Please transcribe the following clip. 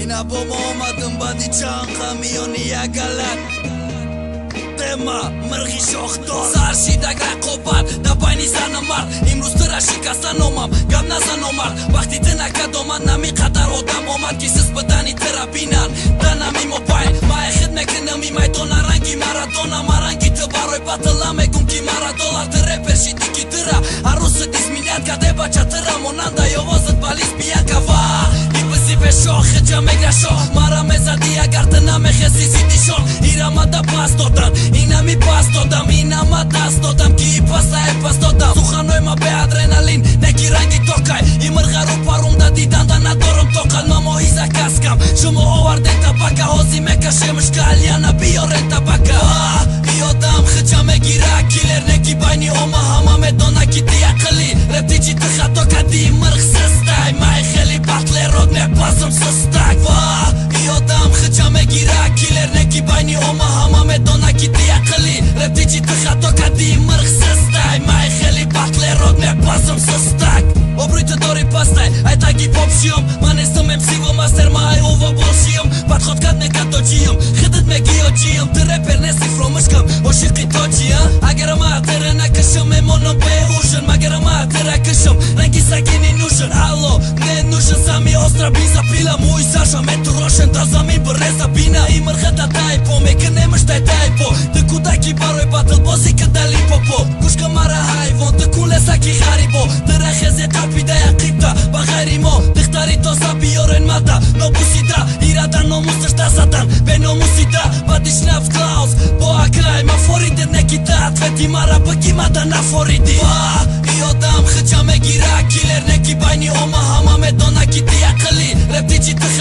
Ina bomoma dëmbadi qanka mionia galat Tema mërghi shohto Sarshi da gra kopat Da bajni sa në marr Imrus të rashika sa nomam Gab na sa nomar Vakti të na ka doman Nami qatar o da momat Kisës bëdani të rabinan Da nami mo pajn Ma e khid me kënëmi Ma e tona rangi Maradona Marangi të baroj pa të lame Kum ki mara dolar të reper Shiti ki tëra Arrusët isminjat Ka deba qa tëra Monanda jo vozët balis pijan ka va Si pe shoh, hëgja me gra shoh Mara me zadia, gartëna me khesi si ti shoh Ira ma da pas totam, ina mi pas totam Ina ma das totam, ki i pasa e pas totam Suhanoj ma be adrenalin, ne ki rangi tokaj I mërgaru parum da ditan da na dorëm tokal Ma mo iza kaskam, shumë o arden tabaka Hozi me ka shemë shkall, jana bio ren tabaka Io dam, hëgja me gira killer Ne ki bajni oma hama me dona ki ti akëli Rep ti që të khato ka di mërg se staj Ma e kheli batle rod me pasëm së stak Va, io dam hëgja me gira killer Ne ki bajni oma hama me dona ki ti akëli Rep ti që të khato ka di mërg se staj Ma e kheli batle rod me pasëm së stak O bruj të dori pastaj, aj ta gi pop shiom Ma nesë me msivo master ma aj uvo bol shiom Pat khot kat ne kato gjijom Khëtët me gjo gjijom Të reper ne si fro më shkëm O shirki to gjia A gërë ma atërë na këshëm E monon pe ushën Ma gërë ma atërë këshëm Rengi sa kini nushën Allo, ne nushën Sami ostra biza pila Mu i sasha me të roshën Ta zamin për reza bina I mërgët ataj po Me këne më shtaj taj po Të kuta ki baroj batëll Po si këtë dali po po Kush ka mara hajvon Të kule sa ki haribo Të reheze kapi da ja kripta Pa gajri mo Të këtari to sa bioren mata No busita Irata no mus është asatan Be no musita Pa di shnaf klaus Po a kraj ma foritet ne kitat Veti mara bëgjima da na foriti Pa io dam hëgja me gira killer Ne ki bajni oma hama me dona ki ti akëli Rep ti që të